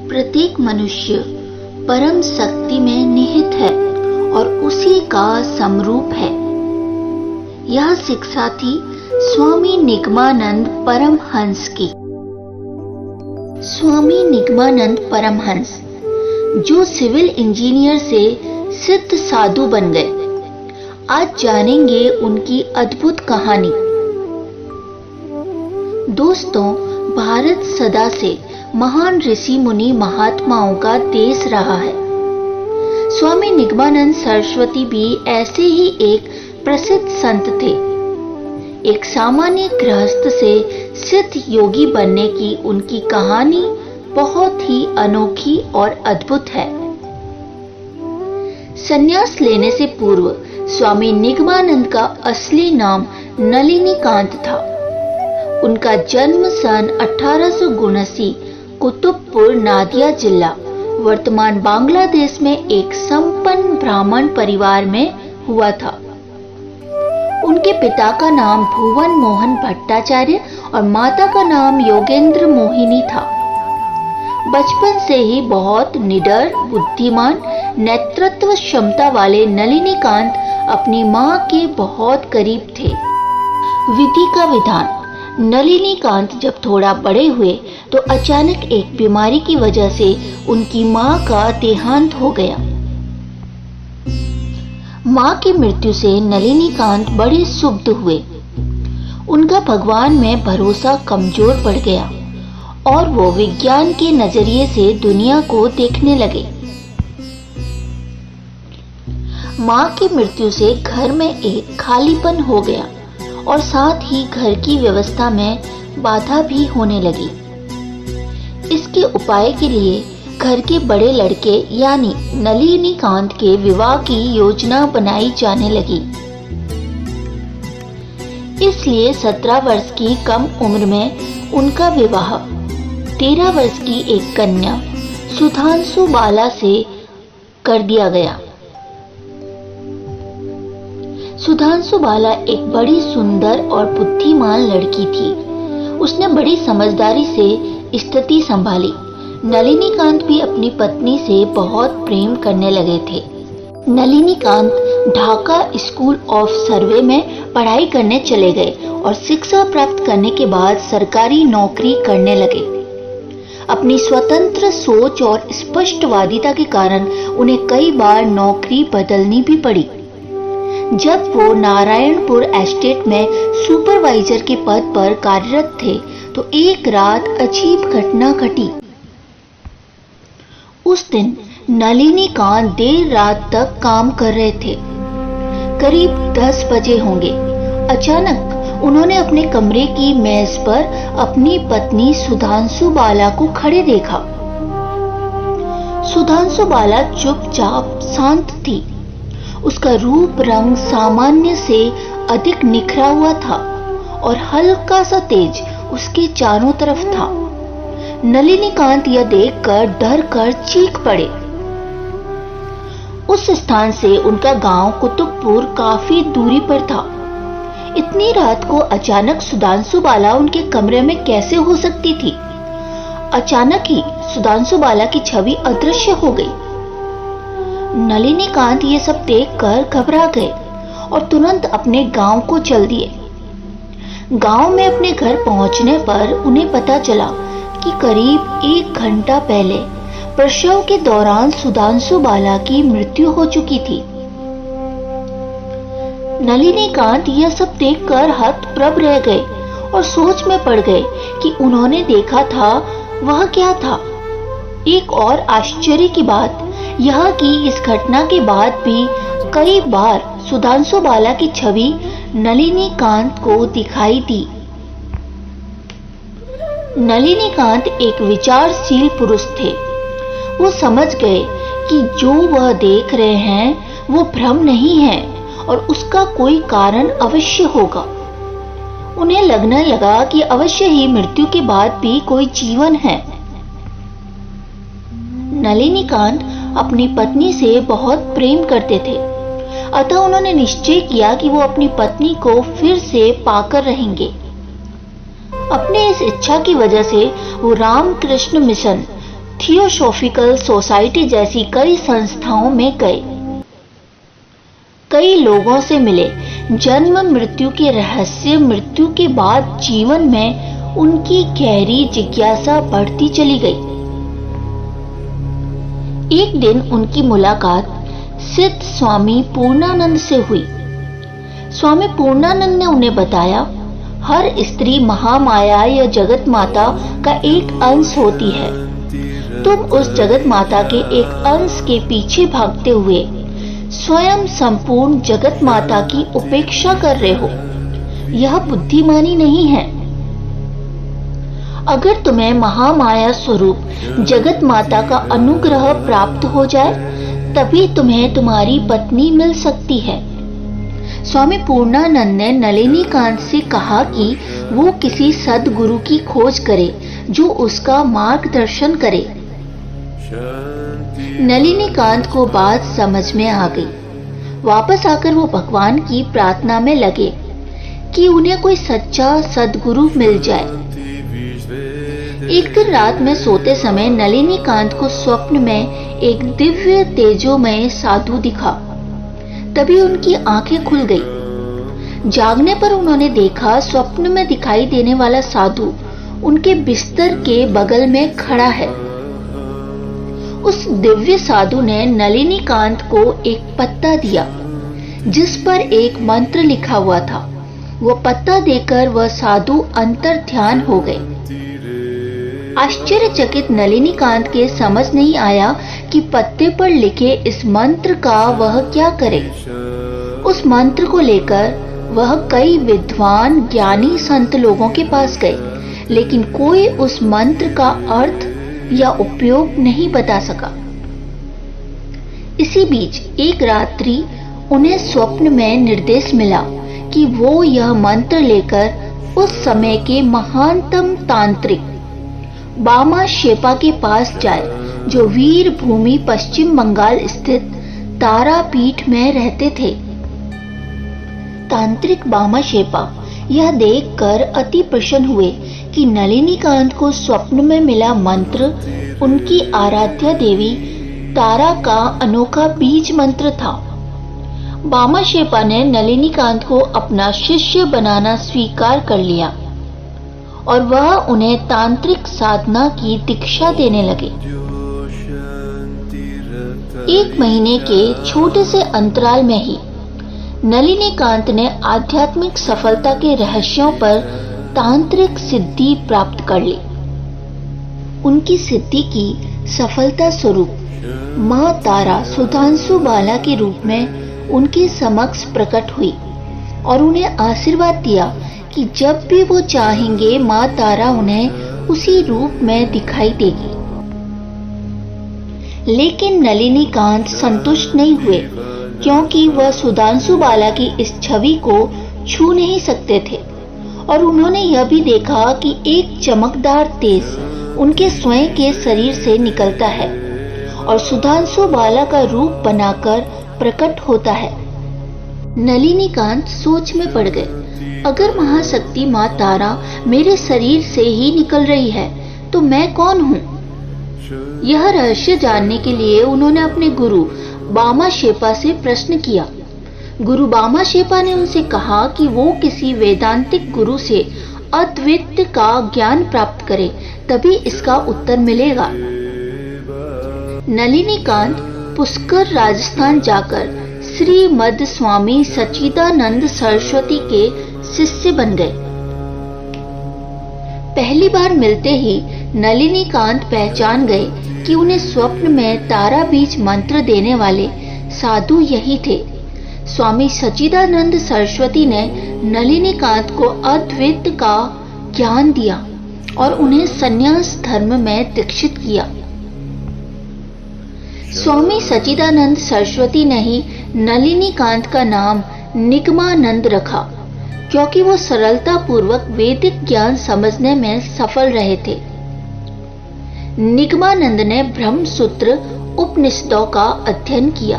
प्रत्येक मनुष्य परम शक्ति में निहित है और उसी का समरूप है। यह शिक्षा थी स्वामी निगमानंद परमहंस की। स्वामी निगमानंद परमहंस जो सिविल इंजीनियर से सिद्ध साधु बन गए, आज जानेंगे उनकी अद्भुत कहानी। दोस्तों, भारत सदा से महान ऋषि मुनि महात्माओं का देश रहा है। स्वामी निगमानंद सरस्वती भी ऐसे ही एक प्रसिद्ध संत थे। एक सामान्य गृहस्थ से सिद्ध योगी बनने की उनकी कहानी बहुत ही अनोखी और अद्भुत है। संन्यास लेने से पूर्व स्वामी निगमानंद का असली नाम नलिनीकांत था। उनका जन्म सन 1879 कुतुबपुर नादिया जिला, वर्तमान बांग्लादेश में एक संपन्न ब्राह्मण परिवार में हुआ था। उनके पिता का नाम भुवन मोहन भट्टाचार्य और माता का नाम योगेंद्र मोहिनी था। बचपन से ही बहुत निडर, बुद्धिमान, नेतृत्व क्षमता वाले नलिनीकांत अपनी मां के बहुत करीब थे। विधि का विधान। नलिनीकांत जब थोड़ा बड़े हुए तो अचानक एक बीमारी की वजह से उनकी मां का देहांत हो गया। मां की मृत्यु से नलिनीकांत बड़े क्षुब्ध हुए। उनका भगवान में भरोसा कमजोर पड़ गया और वो विज्ञान के नजरिए से दुनिया को देखने लगे। मां की मृत्यु से घर में एक खालीपन हो गया और साथ ही घर की व्यवस्था में बाधा भी होने लगी। इसके उपाय के लिए घर के बड़े लड़के यानी नलिनीकांत के विवाह की योजना बनाई जाने लगी। इसलिए 17 वर्ष की कम उम्र में उनका विवाह 13 वर्ष की एक कन्या सुधांशु बाला से कर दिया गया। सुधांशु बाला एक बड़ी सुंदर और बुद्धिमान लड़की थी। उसने बड़ी समझदारी से स्थिति संभाली। नलिनीकांत भी अपनी पत्नी से बहुत प्रेम करने लगे थे। नलिनीकांत ढाका स्कूल ऑफ सर्वे में पढ़ाई करने चले गए और शिक्षा प्राप्त करने के बाद सरकारी नौकरी करने लगे। अपनी स्वतंत्र सोच और स्पष्टवादिता के कारण उन्हें कई बार नौकरी बदलनी भी पड़ी। जब वो नारायणपुर एस्टेट में सुपरवाइजर के पद पर कार्यरत थे तो एक रात अजीब घटना घटी। उस दिन नलिनीकांत देर रात तक काम कर रहे थे। करीब 10 बजे होंगे। अचानक उन्होंने अपने कमरे की मेज पर अपनी पत्नी सुधांशु बाला को खड़े देखा। सुधांशु बाला चुपचाप शांत थी। उसका रूप रंग सामान्य से अधिक निखरा हुआ था और हल्का सा तेज उसके चारों तरफ था। नलिनीकांत यह देखकर डर कर चीख पड़े। उस स्थान से उनका गांव कुतुबपुर काफी दूरी पर था। इतनी रात को अचानक सुधांशु बाला उनके कमरे में कैसे हो सकती थी? अचानक ही सुधांशु बाला की छवि अदृश्य हो गई। नलिनीकांत ये सब देखकर घबरा गए और तुरंत अपने गांव को चल दिए। गांव में अपने घर पहुंचने पर उन्हें पता चला कि करीब 1 घंटा पहले प्रसव के दौरान सुधांशु बाला की मृत्यु हो चुकी थी। नलिनीकांत यह सब देखकर हतप्रभ रह गए और सोच में पड़ गए कि उन्होंने देखा था वह क्या था। एक और आश्चर्य की बात यह कि इस घटना के बाद भी कई बार सुधांशु बाला की छवि नलिनीकांत को दिखाई दी। नलिनीकांत एक विचारशील पुरुष थे। वो समझ गए कि जो वह देख रहे हैं वो भ्रम नहीं है और उसका कोई कारण अवश्य होगा। उन्हें लगने लगा कि अवश्य ही मृत्यु के बाद भी कोई जीवन है। नलिनीकांत अपनी पत्नी से बहुत प्रेम करते थे, अतः उन्होंने निश्चय किया कि वो अपनी पत्नी को फिर से पाकर रहेंगे। अपने इस इच्छा की वजह से वो रामकृष्ण मिशन थियोसॉफिकल सोसाइटी जैसी कई संस्थाओं में गए, कई लोगों से मिले। जन्म मृत्यु के रहस्य, मृत्यु के बाद जीवन में उनकी गहरी जिज्ञासा बढ़ती चली गई। एक दिन उनकी मुलाकात सिद्ध स्वामी पूर्णानंद से हुई। स्वामी पूर्णानंद ने उन्हें बताया, हर स्त्री महामाया या जगत माता का एक अंश होती है। तुम उस जगत माता के एक अंश के पीछे भागते हुए स्वयं संपूर्ण जगत माता की उपेक्षा कर रहे हो। यह बुद्धिमानी नहीं है। अगर तुम्हें महामाया स्वरूप जगत माता का अनुग्रह प्राप्त हो जाए, तभी तुम्हें तुम्हारी पत्नी मिल सकती है। स्वामी पूर्णानंद ने नलिनीकांत से कहा कि वो किसी सद्गुरु की खोज करे जो उसका मार्गदर्शन करे। नलिनीकांत को बात समझ में आ गई। वापस आकर वो भगवान की प्रार्थना में लगे कि उन्हें कोई सच्चा सद्गुरु मिल जाए। एक दिन रात में सोते समय नलिनीकांत को स्वप्न में एक दिव्य तेजोमय साधु दिखा। तभी उनकी आंखें खुल गई। जागने पर उन्होंने देखा स्वप्न में दिखाई देने वाला साधु उनके बिस्तर के बगल में खड़ा है। उस दिव्य साधु ने नलिनीकांत को एक पत्ता दिया जिस पर एक मंत्र लिखा हुआ था। वह पत्ता देकर वह साधु अंतर ध्यान हो गए। आश्चर्यचकित नलिनीकांत के समझ नहीं आया कि पत्ते पर लिखे इस मंत्र का वह क्या करे। उस मंत्र को लेकर वह कई विद्वान ज्ञानी संत लोगों के पास गए, लेकिन कोई उस मंत्र का अर्थ या उपयोग नहीं बता सका। इसी बीच एक रात्रि उन्हें स्वप्न में निर्देश मिला कि वो यह मंत्र लेकर उस समय के महानतम तांत्रिक बामा शेपा के पास जाए, जो वीर भूमि पश्चिम बंगाल स्थित तारापीठ में रहते थे। तांत्रिक बामा शेपा यह देखकर अति प्रसन्न हुए कि नलिनीकांत को स्वप्न में मिला मंत्र उनकी आराध्या देवी तारा का अनोखा बीज मंत्र था। बामा शेपा ने नलिनीकांत को अपना शिष्य बनाना स्वीकार कर लिया और वह उन्हें तांत्रिक साधना की दीक्षा देने लगे। एक महीने के छोटे से अंतराल में ही नलिनीकांत ने आध्यात्मिक सफलता के रहस्यों पर तांत्रिक सिद्धि प्राप्त कर ली। उनकी सिद्धि की सफलता स्वरूप मां तारा सुधांशु बाला के रूप में उनके समक्ष प्रकट हुई और उन्हें आशीर्वाद दिया कि जब भी वो चाहेंगे मां तारा उन्हें उसी रूप में दिखाई देगी। लेकिन नलिनीकांत संतुष्ट नहीं हुए, क्योंकि वह सुधांशु बाला की इस छवि को छू नहीं सकते थे और उन्होंने यह भी देखा कि एक चमकदार तेज उनके स्वयं के शरीर से निकलता है और सुधांशु बाला का रूप बनाकर प्रकट होता है। नलिनीकांत सोच में पड़ गए, अगर महाशक्ति मां तारा मेरे शरीर से ही निकल रही है तो मैं कौन हूँ? यह रहस्य जानने के लिए उन्होंने अपने गुरु बामा शेपा से प्रश्न किया। गुरु बामा शेपा ने उनसे कहा कि वो किसी वेदांतिक गुरु से अद्वैत का ज्ञान प्राप्त करे, तभी इसका उत्तर मिलेगा। नलिनीकांत पुष्कर राजस्थान जाकर श्रीमद स्वामी सच्चिदानंद सरस्वती के शिष्य बन गए। पहली बार मिलते ही नलिनीकांत पहचान गए कि उन्हें स्वप्न में तारा बीज मंत्र देने वाले साधु यही थे। स्वामी सच्चिदानंद सरस्वती ने नलिनीकांत को अद्वैत का ज्ञान दिया और उन्हें संन्यास धर्म में दीक्षित किया। स्वामी सच्चिदानंद सरस्वती ने ही नलिनीकांत का नाम निगमानंद रखा, क्योंकि वो सरलता पूर्वक वैदिक ज्ञान समझने में सफल रहे थे। निगमानंद ने ब्रह्मसूत्र उपनिषदों का अध्ययन किया।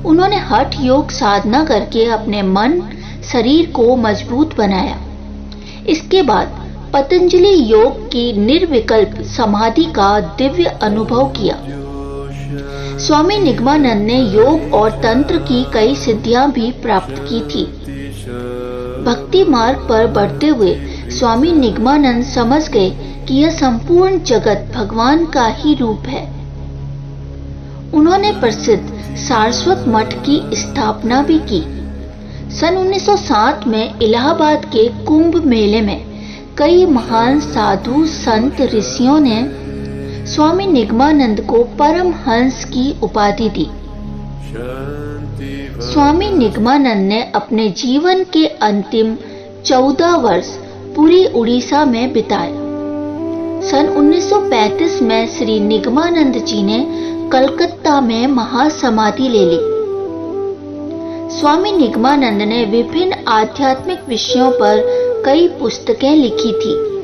उन्होंने हठ योग साधना करके अपने मन शरीर को मजबूत बनाया। इसके बाद पतंजलि योग की निर्विकल्प समाधि का दिव्य अनुभव किया। स्वामी निगमानंद ने योग और तंत्र की कई सिद्धियां भी प्राप्त की थी। भक्ति मार्ग पर बढ़ते हुए स्वामी निगमानंद समझ गए कि यह संपूर्ण जगत भगवान का ही रूप है। उन्होंने प्रसिद्ध सारस्वत मठ की स्थापना भी की। सन 1907 में इलाहाबाद के कुंभ मेले में कई महान साधु संत ऋषियों ने स्वामी निगमानंद को परमहंस की उपाधि दी। स्वामी निगमानंद ने अपने जीवन के अंतिम 14 वर्ष पूरी उड़ीसा में बिताए। सन 1935 में श्री निगमानंद जी ने कलकत्ता में महासमाधि ले ली। स्वामी निगमानंद ने विभिन्न आध्यात्मिक विषयों पर कई पुस्तकें लिखी थी।